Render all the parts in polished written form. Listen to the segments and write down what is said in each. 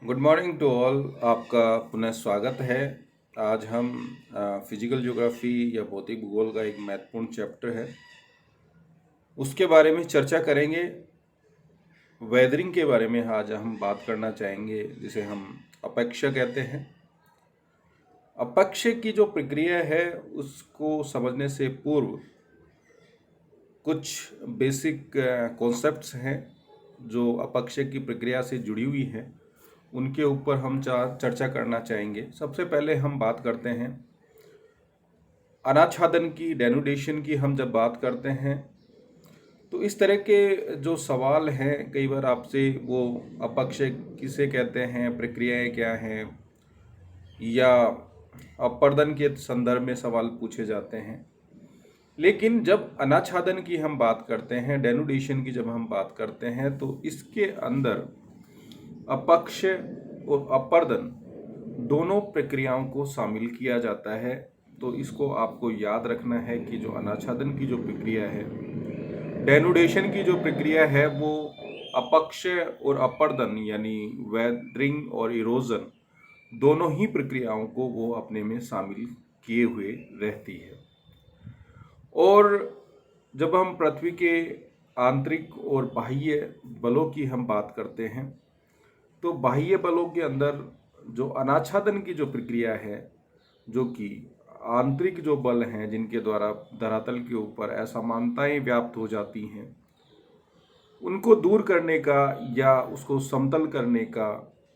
Good morning to all. आपका पुनः स्वागत है। आज हम फिजिकल ज्योग्राफी या भौतिक भूगोल का एक महत्वपूर्ण चैप्टर है उसके बारे में चर्चा करेंगे। वेदरिंग के बारे में आज हम बात करना चाहेंगे, जिसे हम अपेक्षा कहते हैं। अपेक्षा की जो प्रक्रिया है उसको समझने से पूर्व कुछ बेसिक कॉन्सेप्ट्स हैं जो अपेक्षा की प्रक्रिया से जुड़ी हुई हैं, उनके ऊपर हम चर्चा करना चाहेंगे। सबसे पहले हम बात करते हैं अनाच्छादन की, डेनुडेशन की। हम जब बात करते हैं तो इस तरह के जो सवाल हैं, कई बार आपसे वो अपेक्षा किसे कहते हैं, प्रक्रियाएं क्या हैं, या अपर्दन के संदर्भ में सवाल पूछे जाते हैं। लेकिन जब अनाच्छादन की हम बात करते हैं, डेनुडेशन की जब हम बात करते हैं, तो इसके अंदर अपक्ष और अपर्दन दोनों प्रक्रियाओं को शामिल किया जाता है। तो इसको आपको याद रखना है कि जो अनाच्छादन की जो प्रक्रिया है, डेनुडेशन की जो प्रक्रिया है, वो अपक्ष और अपर्दन यानी वेदरिंग और इरोजन दोनों ही प्रक्रियाओं को वो अपने में शामिल किए हुए रहती है। और जब हम पृथ्वी के आंतरिक और बाह्य बलों की हम बात करते हैं, तो बाह्य बलों के अंदर जो अनाच्छादन की जो प्रक्रिया है, जो कि आंतरिक जो बल हैं जिनके द्वारा धरातल के ऊपर असमानताएं व्याप्त हो जाती हैं, उनको दूर करने का या उसको समतल करने का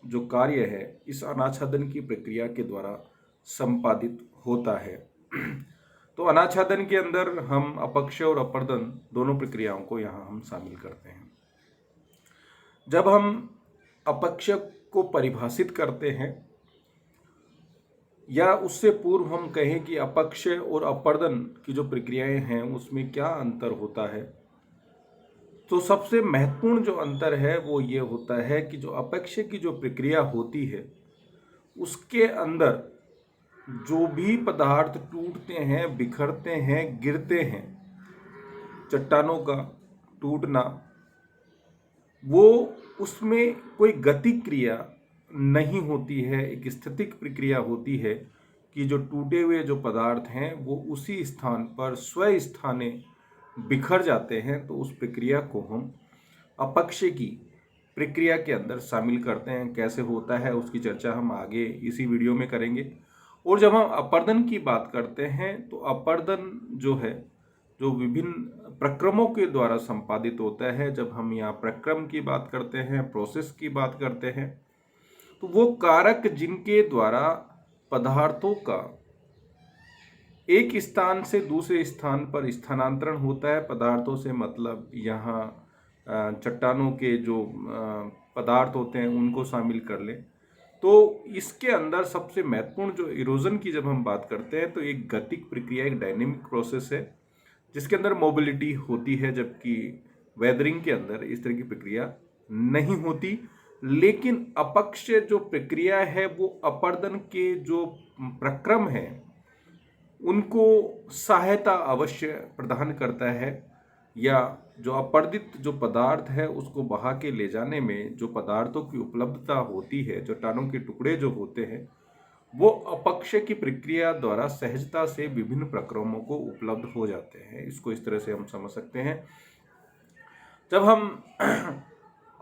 जो कार्य है, इस अनाच्छादन की प्रक्रिया के द्वारा संपादित होता है। तो अनाच्छादन के अंदर हम अपक्ष और अपर्दन दोनों प्रक्रियाओं को यहाँ हम शामिल करते हैं। जब हम अपक्ष को परिभाषित करते हैं, या उससे पूर्व हम कहें कि अपक्ष और अपर्दन की जो प्रक्रियाएं हैं उसमें क्या अंतर होता है, तो सबसे महत्वपूर्ण जो अंतर है वो ये होता है कि जो अपक्ष की जो प्रक्रिया होती है उसके अंदर जो भी पदार्थ टूटते हैं, बिखरते हैं, गिरते हैं, चट्टानों का टूटना, वो उसमें कोई गति क्रिया नहीं होती है, एक स्थितिक प्रक्रिया होती है कि जो टूटे हुए जो पदार्थ हैं वो उसी स्थान पर स्वस्थाने बिखर जाते हैं। तो उस प्रक्रिया को हम अपक्ष की प्रक्रिया के अंदर शामिल करते हैं। कैसे होता है उसकी चर्चा हम आगे इसी वीडियो में करेंगे। और जब हम अपर्दन की बात करते हैं, तो अपर्दन जो है, जो विभिन्न प्रक्रमों के द्वारा संपादित होता है। जब हम यहाँ प्रक्रम की बात करते हैं, प्रोसेस की बात करते हैं, तो वो कारक जिनके द्वारा पदार्थों का एक स्थान से दूसरे स्थान पर स्थानांतरण होता है। पदार्थों से मतलब यहाँ चट्टानों के जो पदार्थ होते हैं उनको शामिल कर लें। तो इसके अंदर सबसे महत्वपूर्ण जो इरोजन की जब हम बात करते हैं, तो एक गतिक प्रक्रिया, एक डायनेमिक प्रोसेस है जिसके अंदर मोबिलिटी होती है, जबकि वेदरिंग के अंदर इस तरह की प्रक्रिया नहीं होती। लेकिन अपक्ष जो प्रक्रिया है वो अपर्दन के जो प्रक्रम है उनको सहायता अवश्य प्रदान करता है, या जो अपर्दित जो पदार्थ है उसको बहा के ले जाने में जो पदार्थों की उपलब्धता होती है, चट्टानों के टुकड़े जो होते हैं, वो अपक्ष की प्रक्रिया द्वारा सहजता से विभिन्न प्रक्रमों को उपलब्ध हो जाते हैं। इसको इस तरह से हम समझ सकते हैं। जब हम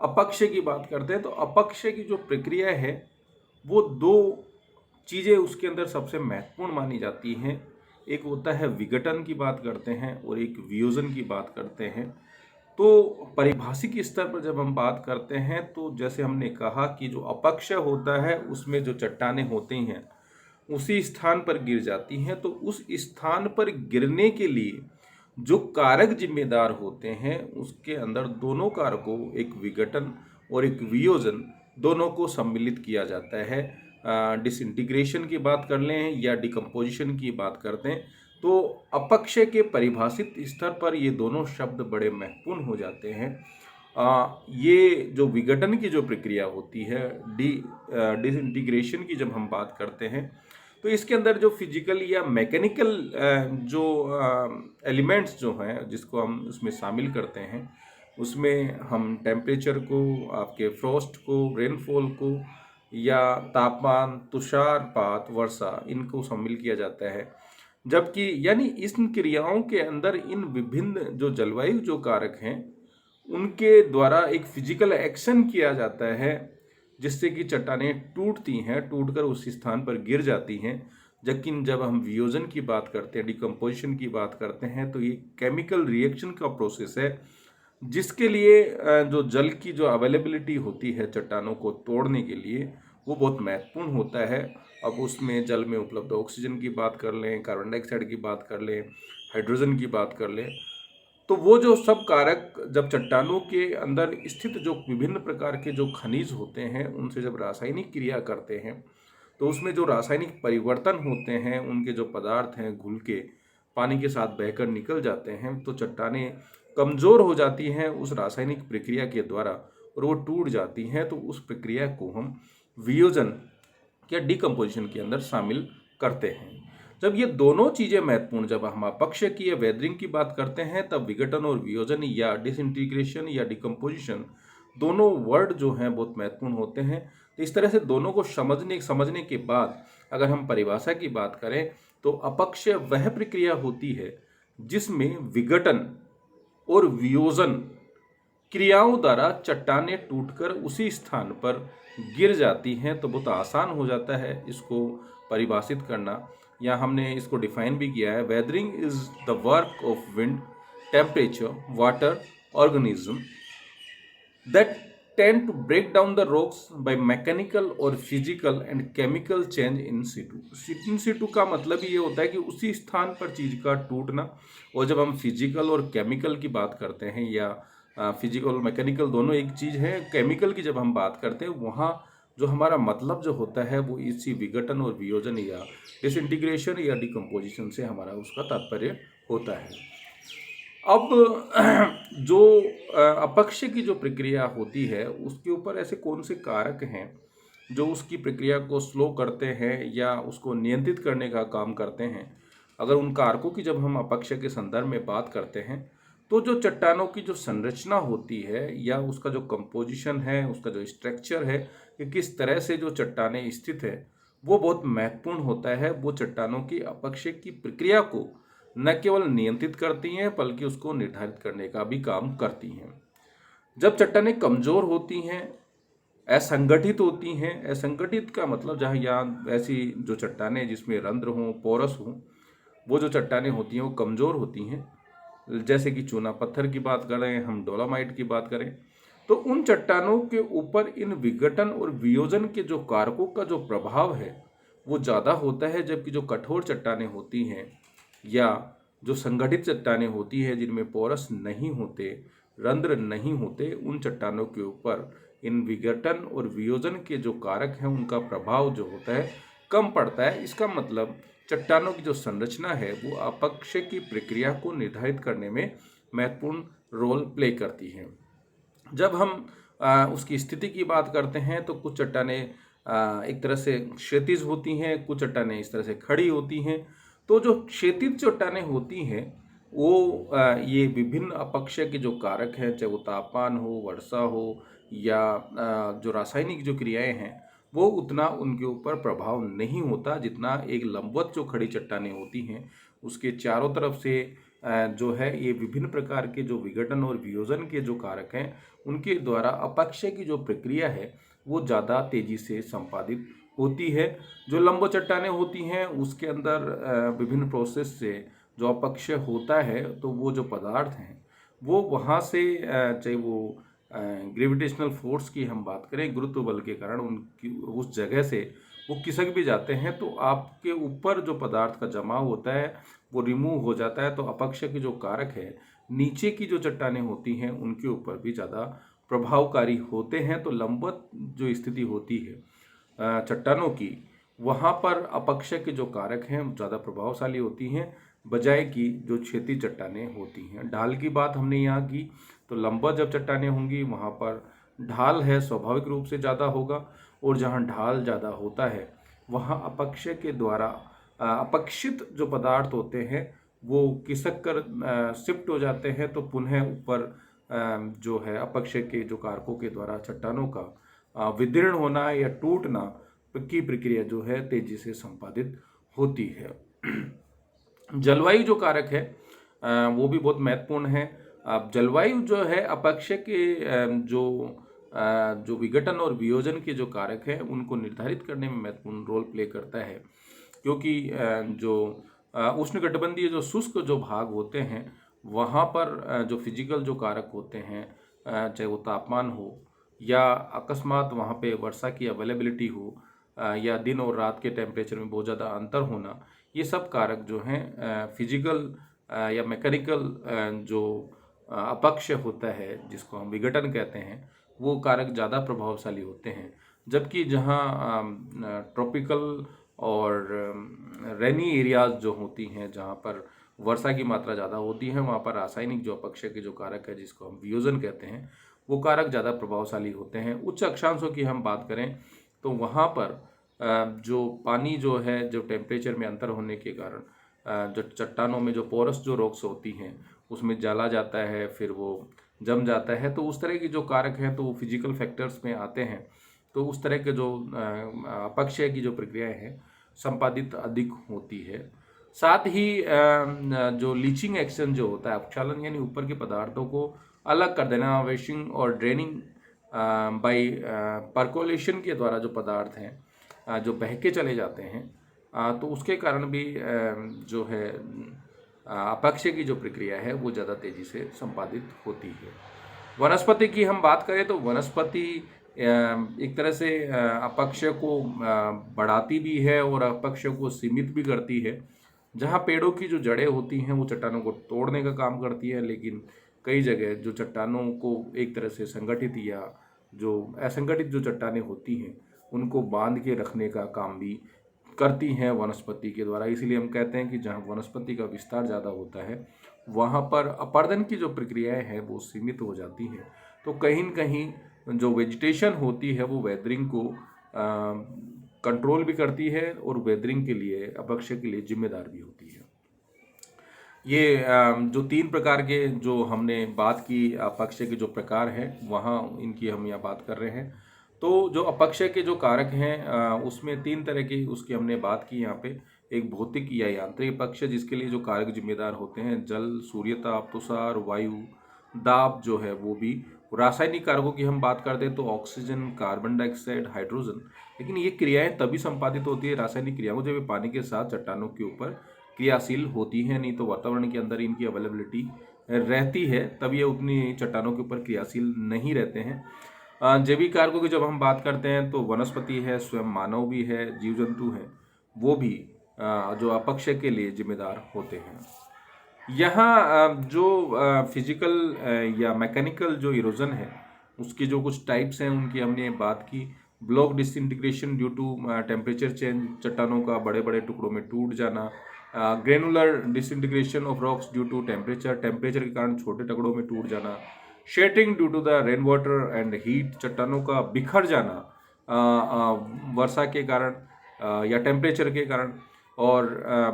अपक्ष की बात करते हैं, तो अपक्ष की जो प्रक्रिया है वो दो चीज़ें उसके अंदर सबसे महत्वपूर्ण मानी जाती हैं। एक होता है विघटन की बात करते हैं और एक वियोजन की बात करते हैं। तो परिभाषिक स्तर पर जब हम बात करते हैं, तो जैसे हमने कहा कि जो अपक्ष होता है उसमें जो चट्टानें होती हैं उसी स्थान पर गिर जाती हैं। तो उस स्थान पर गिरने के लिए जो कारक जिम्मेदार होते हैं उसके अंदर दोनों कारकों, एक विघटन और एक वियोजन, दोनों को सम्मिलित किया जाता है। डिसइंटीग्रेशन की बात कर लें या डिकम्पोजिशन की बात करते हैं, तो अपक्ष के परिभाषित स्तर पर ये दोनों शब्द बड़े महत्वपूर्ण हो जाते हैं। ये जो विघटन की जो प्रक्रिया होती है, डिसइंटीग्रेशन की जब हम बात करते हैं, तो इसके अंदर जो फिजिकल या मैकेनिकल जो एलिमेंट्स जो हैं जिसको हम उसमें शामिल करते हैं, उसमें हम टेम्परेचर को, आपके फ्रॉस्ट को, रेनफॉल को, या तापमान, तुषारपात, वर्षा, इनको शामिल किया जाता है। जबकि यानी इन क्रियाओं के अंदर इन विभिन्न जो जलवायु जो कारक हैं उनके द्वारा एक फिजिकल एक्शन किया जाता है, जिससे कि चट्टानें टूटती हैं, टूटकर उस स्थान पर गिर जाती हैं। लेकिन जब हम वियोजन की बात करते हैं, डिकम्पोजिशन की बात करते हैं, तो ये केमिकल रिएक्शन का प्रोसेस है, जिसके लिए जो जल की जो अवेलेबिलिटी होती है चट्टानों को तोड़ने के लिए, वो बहुत महत्वपूर्ण होता है। अब उसमें जल में उपलब्ध ऑक्सीजन की बात कर लें, कार्बन डाइऑक्साइड की बात कर लें, हाइड्रोजन की बात कर लें, तो वो जो सब कारक जब चट्टानों के अंदर स्थित जो विभिन्न प्रकार के जो खनिज होते हैं उनसे जब रासायनिक क्रिया करते हैं, तो उसमें जो रासायनिक परिवर्तन होते हैं, उनके जो पदार्थ हैं घुल के पानी के साथ बहकर निकल जाते हैं, तो चट्टानें कमज़ोर हो जाती हैं उस रासायनिक प्रक्रिया के द्वारा और वो टूट जाती हैं। तो उस प्रक्रिया को हम वियोजन या डिकम्पोजिशन के अंदर शामिल करते हैं। जब ये दोनों चीज़ें महत्वपूर्ण, जब हम अपक्षयकीय वेदरिंग की बात करते हैं, तब विघटन और वियोजन या डिसइंटीग्रेशन या डिकम्पोजिशन दोनों वर्ड जो हैं बहुत महत्वपूर्ण होते हैं। तो इस तरह से दोनों को समझने के बाद अगर हम परिभाषा की बात करें, तो अपक्षय वह प्रक्रिया होती है जिसमें विघटन और वियोजन क्रियाओं द्वारा चट्टानें टूटकर उसी स्थान पर गिर जाती हैं। तो बहुत आसान हो जाता है इसको परिभाषित करना, या हमने इसको डिफाइन भी किया है। Weathering is the work of wind, temperature, water, organism that tend to break down the rocks by mechanical और physical and chemical change in situ. In situ का मतलब ये होता है कि उसी स्थान पर चीज का टूटना। और जब हम फिजिकल और केमिकल की बात करते हैं, या फिजिकल और मैकेनिकल दोनों एक चीज़ है, केमिकल की जब हम बात करते हैं, वहाँ जो हमारा मतलब जो होता है वो इसी विघटन और वियोजन या डिसइंटीग्रेशन या डिकम्पोजिशन से हमारा उसका तात्पर्य होता है। अब जो अपक्षय की जो प्रक्रिया होती है उसके ऊपर ऐसे कौन से कारक हैं जो उसकी प्रक्रिया को स्लो करते हैं या उसको नियंत्रित करने का काम करते हैं। अगर उन कारकों की जब हम अपक्षय के संदर्भ में बात करते हैं, तो जो चट्टानों की जो संरचना होती है या उसका जो कंपोजिशन है, उसका जो स्ट्रक्चर है, कि किस तरह से जो चट्टानें स्थित है, वो बहुत महत्वपूर्ण होता है। वो चट्टानों की अपक्षय की प्रक्रिया को न केवल नियंत्रित करती हैं बल्कि उसको निर्धारित करने का भी काम करती हैं। जब चट्टानें कमज़ोर होती हैं, असंगठित होती हैं, असंगठित का मतलब जहाँ यहाँ ऐसी जो चट्टानें जिसमें रंध्र हों, पोरस हों, वो जो चट्टानें होती हैं वो कमज़ोर होती हैं। जैसे कि चूना पत्थर की बात करें, हम डोलामाइट की बात करें, तो उन चट्टानों के ऊपर इन विघटन और वियोजन के जो कारकों का जो प्रभाव है वो ज़्यादा होता है। जबकि जो कठोर चट्टानें होती हैं या जो संगठित चट्टानें होती है जिनमें पोरस नहीं होते, रंध्र नहीं होते, उन चट्टानों के ऊपर इन विघटन और वियोजन के जो कारक हैं उनका प्रभाव जो होता है कम पड़ता है। इसका मतलब चट्टानों की जो संरचना है वो अपक्षय की प्रक्रिया को निर्धारित करने में महत्वपूर्ण रोल प्ले करती है। जब हम उसकी स्थिति की बात करते हैं, तो कुछ चट्टानें एक तरह से क्षैतिज होती हैं, कुछ चट्टानें इस तरह से खड़ी होती हैं। तो जो क्षैतिज चट्टानें होती हैं वो ये विभिन्न अपक्षय के जो कारक हैं, चाहे वो तापमान हो, वर्षा हो, या जो रासायनिक जो क्रियाएं हैं, वो उतना उनके ऊपर प्रभाव नहीं होता जितना एक लंबवत जो खड़ी चट्टानें होती हैं उसके चारों तरफ से जो है ये विभिन्न प्रकार के जो विघटन और वियोजन के जो कारक हैं उनके द्वारा अपक्षय की जो प्रक्रिया है वो ज़्यादा तेजी से संपादित होती है। जो लंबो चट्टानें होती हैं उसके अंदर विभिन्न प्रोसेस से जो अपक्षय होता है, तो वो जो पदार्थ हैं वो वहाँ से चाहे वो ग्रेविटेशनल फोर्स की हम बात करें, गुरुत्व बल के कारण उनकी उस जगह से वो खिसक भी जाते हैं, तो आपके ऊपर जो पदार्थ का जमाव होता है वो रिमूव हो जाता है। तो अपक्षय के जो कारक है नीचे की जो चट्टानें होती हैं उनके ऊपर भी ज़्यादा प्रभावकारी होते हैं। तो लंबवत जो स्थिति होती है चट्टानों की, वहाँ पर अपक्षय के जो कारक हैं ज़्यादा प्रभावशाली होती हैं बजाय कि जो क्षैतिज चट्टानें होती हैं। ढाल की बात हमने यहाँ की, तो लंबवत जब चट्टानें होंगी वहाँ पर ढाल है स्वाभाविक रूप से ज़्यादा होगा, और जहाँ ढाल ज़्यादा होता है वहाँ अपक्षय के द्वारा अपक्षित जो पदार्थ होते हैं वो खिसक कर शिफ्ट हो जाते हैं। तो पुनः ऊपर जो है अपक्षय के जो कारकों के द्वारा चट्टानों का विदीर्ण होना या टूटना की प्रक्रिया जो है तेजी से संपादित होती है। जलवायु जो कारक है वो भी बहुत महत्वपूर्ण है। अब जलवायु जो है अपक्षय के जो विघटन और वियोजन के जो कारक हैं उनको निर्धारित करने में महत्वपूर्ण रोल प्ले करता है, क्योंकि जो उष्णकटिबंधीय जो शुष्क जो भाग होते हैं वहाँ पर जो फिजिकल जो कारक होते हैं, चाहे वो तापमान हो या अकस्मात वहाँ पे वर्षा की अवेलेबिलिटी हो, या दिन और रात के टेम्परेचर में बहुत ज़्यादा अंतर होना, ये सब कारक जो हैं फिजिकल या मैकेनिकल जो अपक्ष होता है जिसको हम विघटन कहते हैं, वो कारक ज़्यादा प्रभावशाली होते हैं। जबकि जहाँ ट्रॉपिकल और रेनी एरियाज जो होती हैं, जहाँ पर वर्षा की मात्रा ज़्यादा होती है, वहाँ पर रासायनिक जो अपक्षय के जो कारक है जिसको हम वियोजन कहते हैं, वो कारक ज़्यादा प्रभावशाली होते हैं। उच्च अक्षांशों की हम बात करें तो वहाँ पर जो पानी जो है, जो टेम्परेचर में अंतर होने के कारण जो चट्टानों में जो पोरस जो रॉक्स होती हैं उसमें जला जाता है, फिर वो जम जाता है। तो उस तरह की जो कारक हैं तो वो फिजिकल फैक्टर्स में आते हैं। तो उस तरह के जो अपक्षय की जो प्रक्रियाएं हैं संपादित अधिक होती है। साथ ही जो लीचिंग एक्शन जो होता है, अपक्षालन यानी ऊपर के पदार्थों को अलग कर देना, वेशिंग और ड्रेनिंग बाई परकोलेशन के द्वारा जो पदार्थ हैं जो बह के चले जाते हैं, तो उसके कारण भी जो है अपक्षय की जो प्रक्रिया है वो ज़्यादा तेज़ी से संपादित होती है। वनस्पति की हम बात करें तो वनस्पति एक तरह से अपक्षय को बढ़ाती भी है और अपक्षय को सीमित भी करती है। जहाँ पेड़ों की जो जड़ें होती हैं वो चट्टानों को तोड़ने का काम करती है, लेकिन कई जगह जो चट्टानों को एक तरह से संगठित या जो असंगठित जो चट्टानें होती हैं उनको बांध के रखने का काम भी करती हैं वनस्पति के द्वारा। इसीलिए हम कहते हैं कि जहाँ वनस्पति का विस्तार ज़्यादा होता है वहाँ पर अपर्दन की जो प्रक्रियाएं हैं वो सीमित हो जाती हैं। तो कहीं न कहीं जो वेजिटेशन होती है वो वेदरिंग को कंट्रोल भी करती है और वेदरिंग के लिए, अपक्षय के लिए जिम्मेदार भी होती है। ये जो 3 प्रकार के जो हमने बात की अपक्षय के जो प्रकार हैं वहाँ इनकी हम यहाँ बात कर रहे हैं। तो जो अपक्षय के जो कारक हैं उसमें 3 तरह की उसकी हमने बात की यहाँ पे। एक भौतिक या यांत्रिक अपक्षय जिसके लिए जो कारक जिम्मेदार होते हैं, जल, सूर्यताप, तुषार, वायु दाब जो है वो भी। रासायनिक कारकों की हम बात करते हैं तो ऑक्सीजन, कार्बन डाइऑक्साइड, हाइड्रोजन। लेकिन ये क्रियाएं तभी संपादित होती है रासायनिक क्रियाओं जब ये पानी के साथ चट्टानों के ऊपर क्रियाशील होती हैं, नहीं तो वातावरण के अंदर इनकी अवेलेबिलिटी रहती है तब ये उतनी चट्टानों के ऊपर क्रियाशील नहीं रहते हैं। जैविक कारकों की जब हम बात करते हैं तो वनस्पति है, स्वयं मानव भी है, जीव जंतु हैं, वो भी जो अपक्षय के लिए जिम्मेदार होते हैं। यहाँ जो फिजिकल या मैकेनिकल जो इरोजन है उसकी जो कुछ टाइप्स हैं उनकी हमने बात की। Block disintegration due to temperature change, चट्टानों का बड़े बड़े टुकड़ों में टूट जाना। Granular disintegration of rocks due to temperature के कारण छोटे टुकड़ों में टूट जाना। Shattering due to the rain water and heat, चट्टानों का बिखर जाना वर्षा के कारण या टेम्परेचर के कारण। और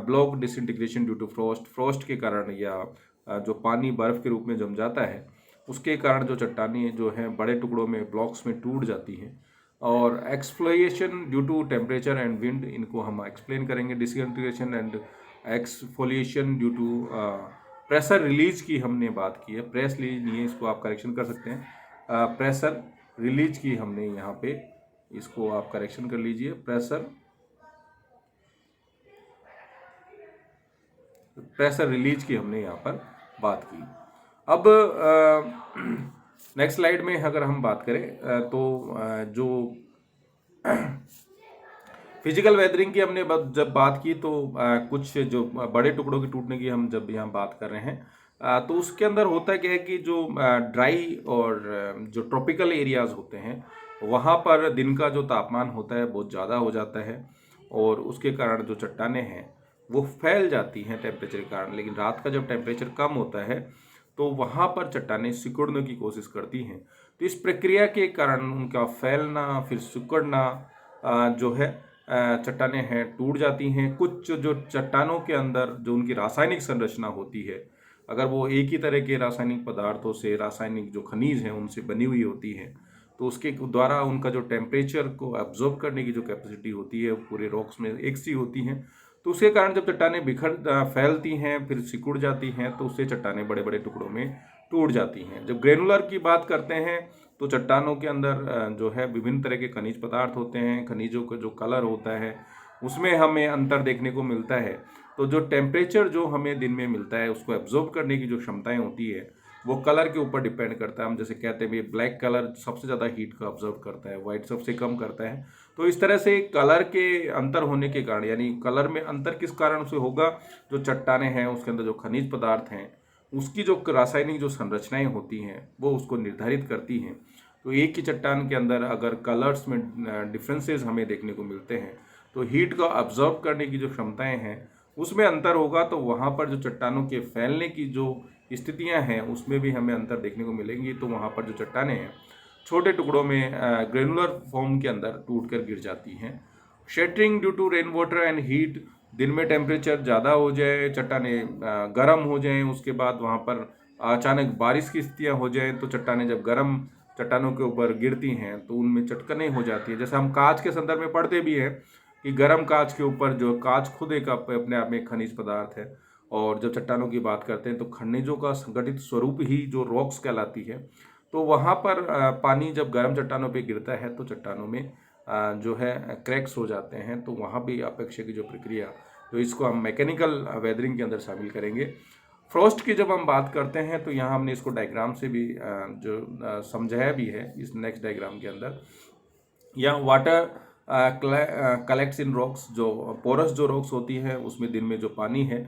block disintegration due to frost के कारण या जो पानी बर्फ़ के रूप में जम जाता है उसके कारण जो चट्टानें जो हैं बड़े टुकड़ों में ब्लॉक्स में टूट जाती हैं। और exfoliation due to temperature and wind, इनको हम एक्सप्लेन करेंगे। Disintegration and exfoliation due to pressure release की हमने बात की है। प्रेस रिलीज नहीं है, इसको आप करेक्शन कर सकते हैं। प्रेशर रिलीज की हमने यहाँ पे, इसको आप करेक्शन कर लीजिए। प्रेशर रिलीज की हमने यहाँ पर बात की। अब नेक्स्ट स्लाइड में अगर हम बात करें तो जो फिजिकल वेदरिंग की हमने जब बात की तो कुछ जो बड़े टुकड़ों के टूटने की हम जब यहाँ बात कर रहे हैं तो उसके अंदर होता क्या है कि जो ड्राई और जो ट्रॉपिकल एरियाज होते हैं वहाँ पर दिन का जो तापमान होता है बहुत ज़्यादा हो जाता है और उसके कारण जो चट्टानें हैं वो फैल जाती हैं टेम्परेचर के कारण। लेकिन रात का जब टेम्परेचर कम होता है तो वहाँ पर चट्टानें सिकुड़ने की कोशिश करती हैं। तो इस प्रक्रिया के कारण उनका फैलना फिर सिकुड़ना जो है चट्टानें हैं टूट जाती हैं। कुछ जो चट्टानों के अंदर जो उनकी रासायनिक संरचना होती है, अगर वो एक ही तरह के रासायनिक पदार्थों से, रासायनिक जो खनिज हैं उनसे बनी हुई होती हैं तो उसके द्वारा उनका जो टेम्परेचर को एब्जॉर्ब करने की जो कैपेसिटी होती है वो पूरे रॉक्स में एक सी होती हैं। तो उसके कारण जब चट्टानें फैलती हैं फिर सिकुड़ जाती हैं तो उससे चट्टानें बड़े बड़े टुकड़ों में टूट जाती हैं। जब ग्रेनुलर की बात करते हैं तो चट्टानों के अंदर जो है विभिन्न तरह के खनिज पदार्थ होते हैं। खनिजों का जो कलर होता है उसमें हमें अंतर देखने को मिलता है। तो जो टेम्परेचर जो हमें दिन में मिलता है उसको एब्जॉर्ब करने की जो क्षमताएं होती है वो कलर के ऊपर डिपेंड करता है। हम जैसे कहते हैं ब्लैक कलर सबसे ज़्यादा हीट को ऑब्जर्व करता है, वाइट सबसे कम करता है। तो इस तरह से कलर के अंतर होने के कारण, यानी कलर में अंतर किस कारण से होगा, जो चट्टानें हैं उसके अंदर जो खनिज पदार्थ हैं उसकी जो रासायनिक जो संरचनाएं होती हैं वो उसको निर्धारित करती हैं। तो एक ही चट्टान के अंदर अगर कलर्स में डिफरेंसेस हमें देखने को मिलते हैं तो हीट को ऑब्जर्व करने की जो क्षमताएं हैं उसमें अंतर होगा। तो वहाँ पर जो चट्टानों के फैलने की जो स्थितियां हैं उसमें भी हमें अंतर देखने को मिलेंगी। तो वहाँ पर जो चट्टानें हैं छोटे टुकड़ों में ग्रेनुलर फॉर्म के अंदर टूट कर गिर जाती हैं। Shattering due to rain water and heat, दिन में टेम्परेचर ज़्यादा हो जाए, चट्टानें गर्म हो जाएं, उसके बाद वहाँ पर अचानक बारिश की स्थितियाँ हो जाएं तो चट्टानें जब गर्म चट्टानों के ऊपर गिरती हैं तो उनमें चटकने हो जाती है। जैसे हम कांच के संदर्भ में पढ़ते भी हैं कि गर्म कांच के ऊपर, जो कांच खुद एक अपने आप में एक खनिज पदार्थ है, और जब चट्टानों की बात करते हैं तो खनिजों का संगठित स्वरूप ही जो रॉक्स कहलाती है। तो वहाँ पर पानी जब गर्म चट्टानों पे गिरता है तो चट्टानों में जो है क्रैक्स हो जाते हैं। तो वहाँ भी अपेक्षय की जो प्रक्रिया, तो इसको हम मैकेनिकल वेदरिंग के अंदर शामिल करेंगे। फ्रॉस्ट की जब हम बात करते हैं तो यहाँ हमने इसको डायग्राम से भी जो समझाया भी है इस नेक्स्ट डायग्राम के अंदर। यहाँ वाटर कलेक्ट्स इन रॉक्स, जो पोरस जो रॉक्स होती है उसमें दिन में जो पानी है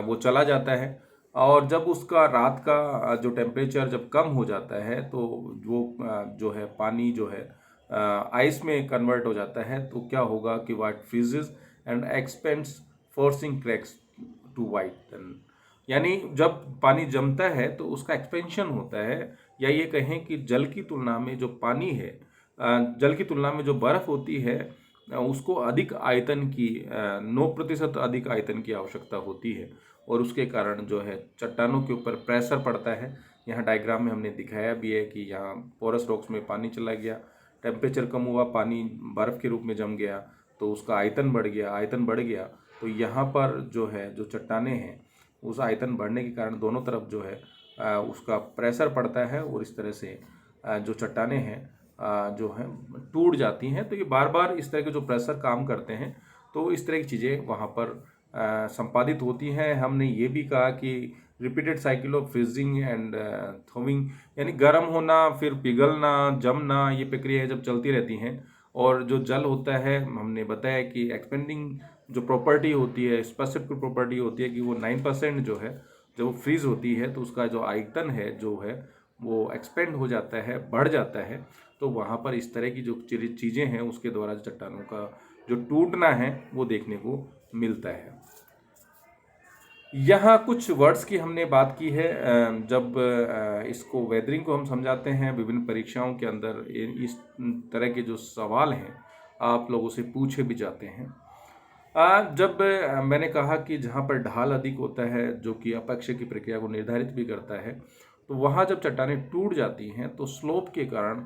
वो चला जाता है, और जब उसका रात का जो टेम्परेचर जब कम हो जाता है तो वो जो है पानी जो है आइस में कन्वर्ट हो जाता है। तो क्या होगा कि water freezes and expands forcing cracks to widen, यानी जब पानी जमता है तो उसका एक्सपेंशन होता है, या ये कहें कि जल की तुलना में जो पानी है, जल की तुलना में जो बर्फ़ होती है उसको अधिक आयतन की 9% अधिक आयतन की आवश्यकता होती है, और उसके कारण जो है चट्टानों के ऊपर प्रेशर पड़ता है। यहाँ डायग्राम में हमने दिखाया भी है कि यहाँ पोरस रॉक्स में पानी चला गया, टेम्परेचर कम हुआ, पानी बर्फ़ के रूप में जम गया तो उसका आयतन बढ़ गया, आयतन बढ़ गया तो यहाँ पर जो है जो चट्टानें हैं उस आयतन बढ़ने के कारण दोनों तरफ जो है उसका प्रेशर पड़ता है, और इस तरह से जो चट्टानें हैं जो हैं टूट जाती हैं। तो ये बार बार इस तरह के जो प्रेशर काम करते हैं तो इस तरह की चीज़ें वहाँ पर संपादित होती हैं। हमने ये भी कहा कि repeated cycle of freezing and thawing, यानी गर्म होना फिर पिघलना जमना, ये प्रक्रियाएं जब चलती रहती हैं, और जो जल होता है हमने बताया कि एक्सपेंडिंग जो प्रॉपर्टी होती है, स्पेसिफिक प्रॉपर्टी होती है कि वो 9% जो है जब वो फ्रीज होती है तो उसका जो आयतन है जो है वो एक्सपेंड हो जाता है, बढ़ जाता है। तो वहाँ पर इस तरह की जो चीज़ें हैं उसके द्वारा चट्टानों का जो टूटना है वो देखने को मिलता है। यहाँ कुछ वर्ड्स की हमने बात की है। जब इसको वेदरिंग को हम समझाते हैं विभिन्न परीक्षाओं के अंदर इस तरह के जो सवाल हैं आप लोगों से पूछे भी जाते हैं। जब मैंने कहा कि जहाँ पर ढाल अधिक होता है जो कि अपेक्षय की प्रक्रिया को निर्धारित भी करता है, तो वहाँ जब चट्टानें टूट जाती हैं तो स्लोप के कारण,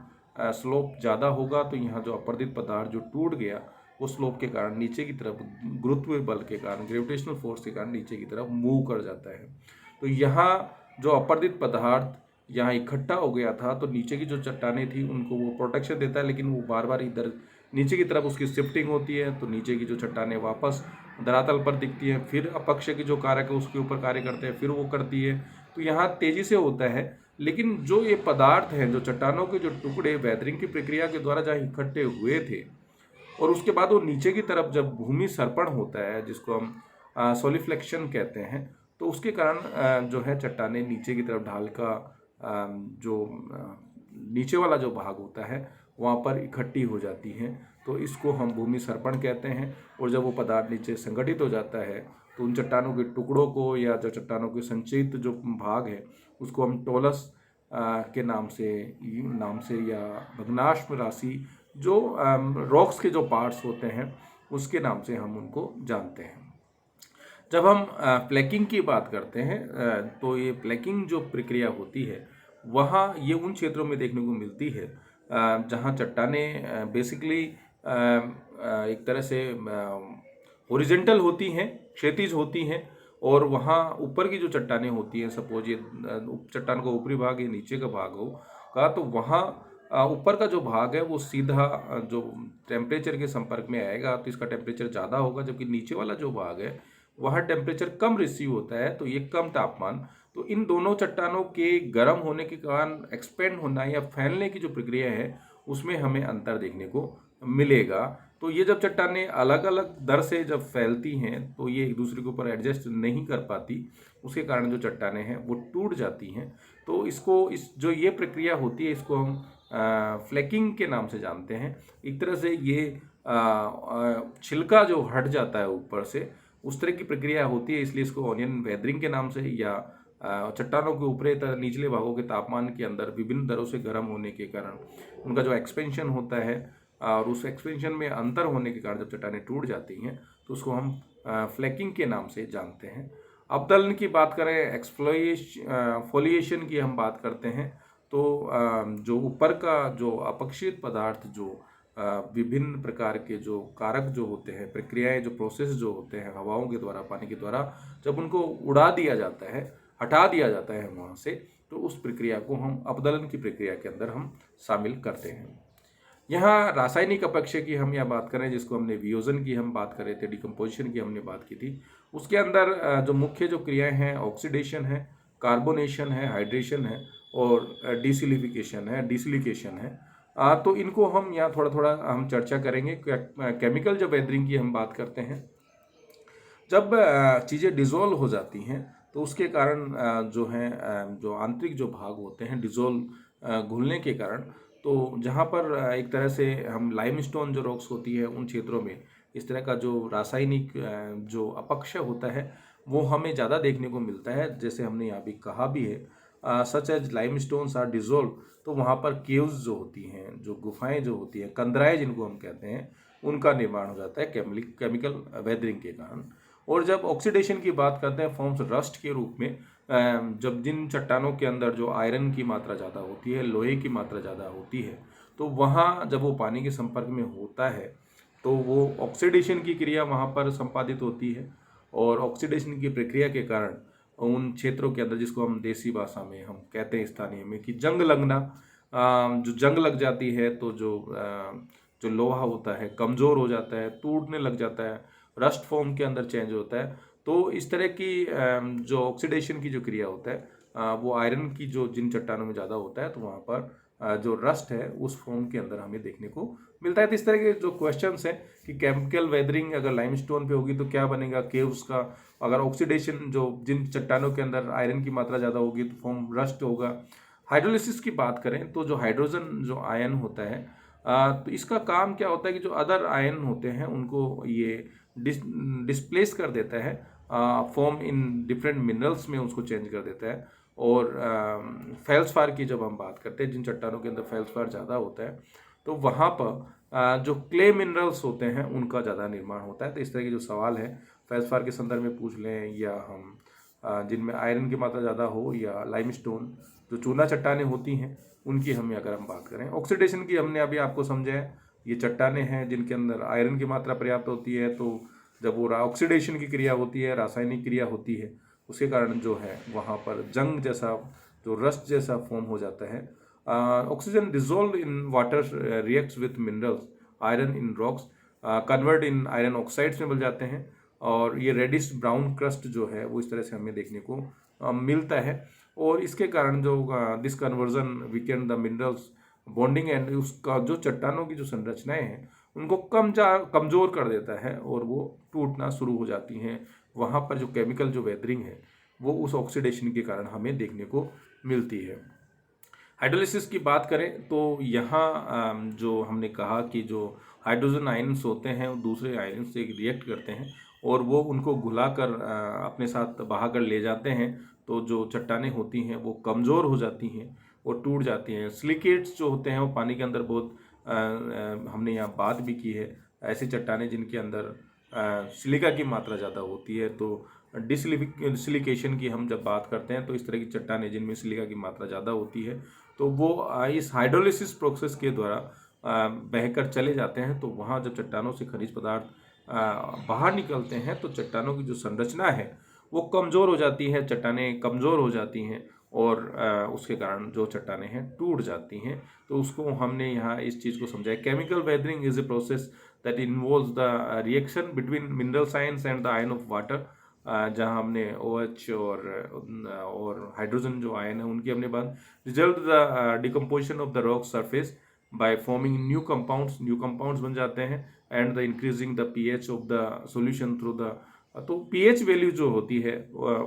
स्लोप ज़्यादा होगा तो यहाँ जो अपरदित पदार्थ जो टूट गया वो स्लोप के कारण नीचे की तरफ, गुरुत्व बल के कारण, ग्रेविटेशनल फोर्स के कारण नीचे की तरफ मूव कर जाता है। तो यहाँ जो अपरदित पदार्थ यहाँ इकट्ठा हो गया था तो नीचे की जो चट्टानें थी उनको वो प्रोटेक्शन देता है, लेकिन वो बार बार इधर नीचे की तरफ उसकी शिफ्टिंग होती है तो नीचे की जो चट्टानें वापस धरातल पर दिखती हैं, फिर अपक्ष के जो कारक है उसके ऊपर कार्य करते हैं, फिर वो करती है। तो यहाँ तेजी से होता है, लेकिन जो ये पदार्थ हैं, जो चट्टानों के जो टुकड़े वेदरिंग की प्रक्रिया के द्वारा जहाँ इकट्ठे हुए थे और उसके बाद वो नीचे की तरफ जब भूमि सर्पण होता है जिसको हम सोलिफ्लेक्शन कहते हैं, तो उसके कारण जो है चट्टानें नीचे की तरफ ढाल का जो नीचे वाला जो भाग होता है वहाँ पर इकट्ठी हो जाती हैं। तो इसको हम भूमि सर्पण कहते हैं। और जब वो पदार्थ नीचे संगठित हो जाता है तो उन चट्टानों के टुकड़ों को या जो चट्टानों के संचित जो भाग है उसको हम टोलस के नाम से या भग्नाश्म राशि जो रॉक्स के जो पार्ट्स होते हैं उसके नाम से हम उनको जानते हैं। जब हम प्लेकिंग की बात करते हैं तो ये प्लेकिंग जो प्रक्रिया होती है वहाँ ये उन क्षेत्रों में देखने को मिलती है जहाँ चट्टानें बेसिकली एक तरह से हॉरिजेंटल होती हैं, क्षैतिज होती हैं, और वहाँ ऊपर की जो चट्टानें होती हैं, सपोज ये चट्टान का ऊपरी भाग या नीचे का भाग हो का, तो वहाँ ऊपर का जो भाग है वो सीधा जो टेम्परेचर के संपर्क में आएगा तो इसका टेम्परेचर ज़्यादा होगा, जबकि नीचे वाला जो भाग है वहाँ टेम्परेचर कम रिसीव होता है, तो ये कम तापमान। तो इन दोनों चट्टानों के गर्म होने के कारण एक्सपेंड होना या फैलने की जो प्रक्रिया है उसमें हमें अंतर देखने को मिलेगा। तो ये जब चट्टानें अलग अलग दर से जब फैलती हैं तो ये एक दूसरे के ऊपर एडजस्ट नहीं कर पाती, उसके कारण जो चट्टानें हैं वो टूट जाती हैं। तो इसको जो ये प्रक्रिया होती है इसको हम फ्लैकिंग के नाम से जानते हैं। एक तरह से ये छिलका जो हट जाता है ऊपर से, उस तरह की प्रक्रिया होती है, इसलिए इसको ऑनियन वेदरिंग के नाम से, या चट्टानों के ऊपरी निचले भागों के तापमान के अंदर विभिन्न दरों से गर्म होने के कारण उनका जो एक्सपेंशन होता है और उस एक्सपेंशन में अंतर होने के कारण जब चट्टानें टूट जाती हैं तो उसको हम फ्लैकिंग के नाम से जानते हैं। अवतरण की बात करें, फोलिएशन की हम बात करते हैं, तो जो ऊपर का जो अपक्षित पदार्थ, जो विभिन्न प्रकार के जो कारक जो होते हैं, प्रक्रियाएं, जो प्रोसेस जो होते हैं हवाओं के द्वारा, पानी के द्वारा, जब उनको उड़ा दिया जाता है, हटा दिया जाता है वहाँ से, तो उस प्रक्रिया को हम अपदलन की प्रक्रिया के अंदर हम शामिल करते हैं। यहाँ रासायनिक अपक्षय की हम यहाँ बात करें, जिसको हमने वियोजन की हम बात कर रहे थे, डिकम्पोजिशन की हमने बात की थी, उसके अंदर जो मुख्य जो क्रियाएं हैं ऑक्सीडेशन है, कार्बोनेशन है, हाइड्रेशन है और डिसिलिकेशन है। तो इनको हम यहाँ थोड़ा थोड़ा हम चर्चा करेंगे। केमिकल जो वेदरिंग की हम बात करते हैं, जब चीज़ें डिज़ोल्व हो जाती हैं तो उसके कारण जो है जो आंतरिक जो भाग होते हैं डिज़ोल्व घुलने के कारण, तो जहाँ पर एक तरह से हम लाइमस्टोन जो रॉक्स होती है उन क्षेत्रों में इस तरह का जो रासायनिक जो अपक्षय होता है वो हमें ज़्यादा देखने को मिलता है। जैसे हमने यहाँ भी कहा भी है, such as limestones are dissolve, तो वहाँ पर केव्स जो होती हैं, जो गुफाएं जो होती हैं, कंदराएं जिनको हम कहते हैं, उनका निर्माण हो जाता है केमिकल वेदरिंग के कारण। और जब ऑक्सीडेशन की बात करते हैं, फॉर्म्स रस्ट के रूप में, जब जिन चट्टानों के अंदर जो आयरन की मात्रा ज़्यादा होती है, लोहे की मात्रा ज़्यादा होती है, तो वहाँ जब वो पानी के संपर्क में होता है तो वो ऑक्सीडेशन की क्रिया वहाँ पर संपादित होती है, और ऑक्सीडेशन की प्रक्रिया के कारण उन क्षेत्रों के अंदर, जिसको हम देसी भाषा में हम कहते हैं स्थानीय में कि जंग लगना, जो जंग लग जाती है तो जो लोहा होता है कमज़ोर हो जाता है, टूटने लग जाता है, रस्ट फॉर्म के अंदर चेंज होता है। तो इस तरह की जो ऑक्सीडेशन की जो क्रिया होता है वो आयरन की जो जिन चट्टानों में ज़्यादा होता है, तो वहाँ पर जो रस्ट है उस फॉर्म के अंदर हमें देखने को मिलता है। तो इस तरह के जो क्वेश्चंस हैं कि केमिकल वेदरिंग अगर लाइमस्टोन पे होगी तो क्या बनेगा, केव्स का, अगर ऑक्सीडेशन जो जिन चट्टानों के अंदर आयरन की मात्रा ज़्यादा होगी तो फॉर्म रस्ट होगा। हाइड्रोलिसिस की बात करें तो जो हाइड्रोजन जो आयन होता है, तो इसका काम क्या होता है कि जो अदर आयन होते हैं उनको ये डिस्प्लेस कर देता है, फॉर्म इन डिफरेंट मिनरल्स में उसको चेंज कर देता है। और फेल्सफार की जब हम बात करते हैं, जिन चट्टानों के अंदर फेल्सफार ज़्यादा होता है तो वहाँ पर जो क्ले मिनरल्स होते हैं उनका ज़्यादा निर्माण होता है। तो इस तरह के जो सवाल है फेल्सफार के संदर्भ में पूछ लें, या हम जिनमें आयरन की मात्रा ज़्यादा हो, या लाइमस्टोन जो चूना चट्टानें होती हैं उनकी हम अगर हम बात करें। ऑक्सीडेशन की हमने अभी आपको समझाया, ये चट्टानें हैं जिनके अंदर आयरन की मात्रा पर्याप्त होती है, तो जब वो ऑक्सीडेशन की क्रिया होती है, रासायनिक क्रिया होती है, उसके कारण जो है वहाँ पर जंग जैसा जो रस्ट जैसा फॉर्म हो जाता है। Oxygen dissolve in water reacts with minerals, iron in rocks convert in iron oxides में बदल जाते हैं, और ये रेडिश ब्राउन क्रस्ट जो है वो इस तरह से हमें देखने को मिलता है। और इसके कारण जो this conversion Weeknd the minerals bonding and उसका जो चट्टानों की जो संरचनाएं हैं उनको कमज़ोर कर देता है और वो टूटना शुरू हो जाती हैं। वहाँ पर जो केमिकल जो वेदरिंग है वो उस ऑक्सीडेशन के कारण हमें देखने को मिलती है। हाइड्रोलिसिस की बात करें तो यहाँ जो हमने कहा कि जो हाइड्रोजन आयन्स होते हैं वो दूसरे आयन्स से रिएक्ट करते हैं और वो उनको घुलाकर अपने साथ बहाकर ले जाते हैं, तो जो चट्टानें होती हैं वो कमज़ोर हो जाती हैं और टूट जाती हैं। सिलिकेट्स जो होते हैं वो पानी के अंदर बहुत हमने यहाँ बात भी की है, ऐसी चट्टानें जिनके अंदर सिलिका की मात्रा ज़्यादा होती है। तो डिसिलिकेशन की हम जब बात करते हैं तो इस तरह की चट्टानें जिनमें सिलिका की मात्रा ज़्यादा होती है तो वो इस हाइड्रोलिसिस प्रोसेस के द्वारा बहकर चले जाते हैं। तो वहाँ जब चट्टानों से खनिज पदार्थ बाहर निकलते हैं तो चट्टानों की जो संरचना है वो कमज़ोर हो जाती है, चट्टानें कमज़ोर हो जाती हैं और उसके कारण जो चट्टानें हैं टूट जाती हैं। तो उसको हमने यहाँ इस चीज़ को समझा है। Chemical weathering is a process that involves the reaction between mineral science and the ion of water, जहाँ हमने OH और हाइड्रोजन जो आयन है उनकी हमने बात। Result the decomposition of the rock surface by forming new compounds बन जाते हैं and the increasing the pH of the solution through the, तो pH वैल्यू जो होती है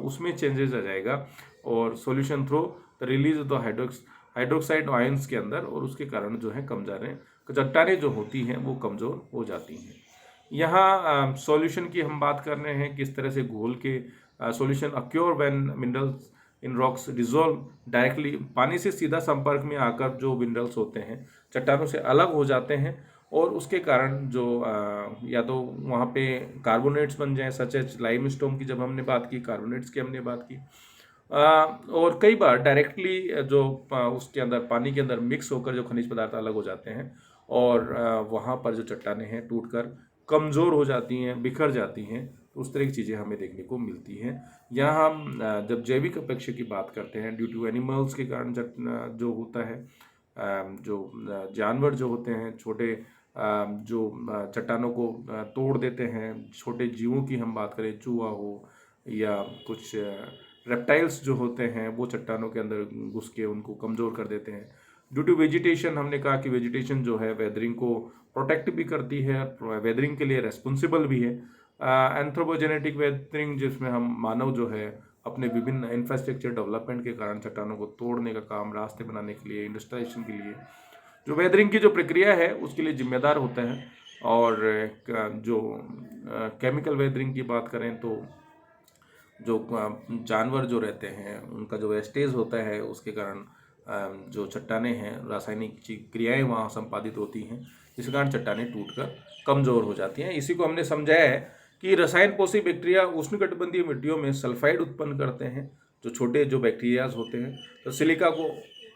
उसमें चेंजेस आ जाएगा और solution through the release of the hydroxide ions के अंदर, और उसके कारण जो है चट्टानें जो होती हैं वो कमज़ोर हो जाती हैं। यहाँ सॉल्यूशन की हम बात कर रहे हैं, किस तरह से घोल के solution acquire when minerals in rocks dissolve directly, पानी से सीधा संपर्क में आकर जो मिनरल्स होते हैं चट्टानों से अलग हो जाते हैं और उसके कारण जो या तो वहाँ पे कार्बोनेट्स बन जाएं, सच एज लाइमस्टोन की जब हमने बात की, कार्बोनेट्स की हमने बात की, और कई बार डायरेक्टली जो उसके अंदर पानी के अंदर मिक्स होकर जो खनिज पदार्थ अलग हो जाते हैं और वहाँ पर जो चट्टानें हैं टूटकर कमज़ोर हो जाती हैं, बिखर जाती हैं। तो उस तरह की चीज़ें हमें देखने को मिलती हैं। यहाँ हम जब जैविक अपेक्ष की बात करते हैं, ड्यू टू एनिमल्स के कारण जो होता है, जो जानवर जो होते हैं छोटे जो चट्टानों को तोड़ देते हैं, छोटे जीवों की हम बात करें, चूहा हो या कुछ रेप्टाइल्स जो होते हैं वो चट्टानों के अंदर घुस के उनको कमज़ोर कर देते हैं। ड्यू टू वेजिटेशन, हमने कहा कि वेजिटेशन जो है वेदरिंग को प्रोटेक्ट भी करती है, वेदरिंग के लिए रेस्पॉन्सिबल भी है। एंथ्रोपोजेनेटिक वेदरिंग, जिसमें हम मानव जो है अपने विभिन्न इंफ्रास्ट्रक्चर डेवलपमेंट के कारण चट्टानों को तोड़ने का काम, रास्ते बनाने के लिए, इंडस्ट्रियलाइजेशन के लिए जो वेदरिंग की जो प्रक्रिया है उसके लिए जिम्मेदार होता है। और जो केमिकल वेदरिंग की बात करें तो जो जानवर जो रहते हैं उनका जो वेस्टेज होता है उसके कारण जो चट्टानें हैं, रासायनिक क्रियाएं वहाँ संपादित होती हैं, जिस कारण चट्टानें टूटकर कमज़ोर हो जाती हैं। इसी को हमने समझाया है कि रसायन पोषी बैक्टीरिया उष्णकटिबंधीय मिट्टियों में सल्फाइड उत्पन्न करते हैं, जो छोटे जो बैक्टीरियाज होते हैं तो सिलिका को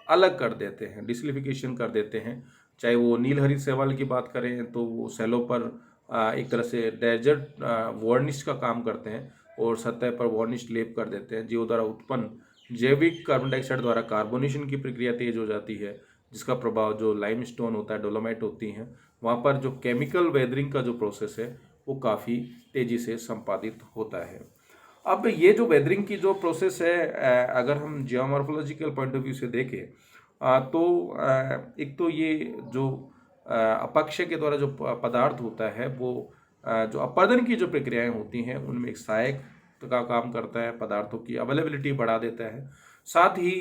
अलग कर देते हैं, डिसल्फिकेशन कर देते हैं। चाहे वो नीलहरित शैवाल की बात करें तो वो सेलों पर एक तरह से डेजर्ट वार्निश का काम करते हैं और सतह पर वार्निश लेप कर देते हैं, जीवों द्वारा उत्पन्न जैविक कार्बन डाइऑक्साइड द्वारा कार्बोनेशन की प्रक्रिया तेज हो जाती है, जिसका प्रभाव जो लाइमस्टोन होता है, डोलोमाइट होती हैं, वहाँ पर जो केमिकल वेदरिंग का जो प्रोसेस है वो काफ़ी तेज़ी से संपादित होता है। अब ये जो वेदरिंग की जो प्रोसेस है, अगर हम जियोमॉर्फोलॉजिकल पॉइंट ऑफ व्यू से देखें तो एक तो ये जो अपक्षय के द्वारा जो पदार्थ होता है वो जो अपर्दन की जो प्रक्रियाएं होती हैं उनमें एक सहायक का काम करता है, पदार्थों की अवेलेबिलिटी बढ़ा देता है। साथ ही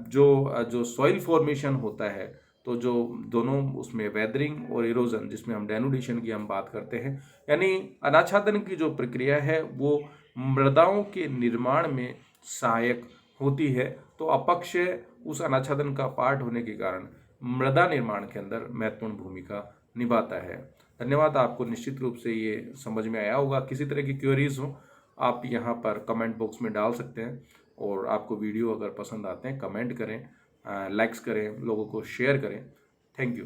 जो सॉइल फॉर्मेशन होता है, तो जो दोनों उसमें वेदरिंग और इरोजन, जिसमें हम डेनुडेशन की हम बात करते हैं, यानी अनाच्छादन की जो प्रक्रिया है वो मृदाओं के निर्माण में सहायक होती है। तो अपक्षय उस अनाच्छादन का पार्ट होने के कारण मृदा निर्माण के अंदर महत्वपूर्ण भूमिका निभाता है। धन्यवाद। आपको निश्चित रूप से ये समझ में आया होगा। किसी तरह की क्वेरीज हो आप यहाँ पर कमेंट बॉक्स में डाल सकते हैं, और आपको वीडियो अगर पसंद आते हैं कमेंट करें, लाइक्स करें, लोगों को शेयर करें। Thank you.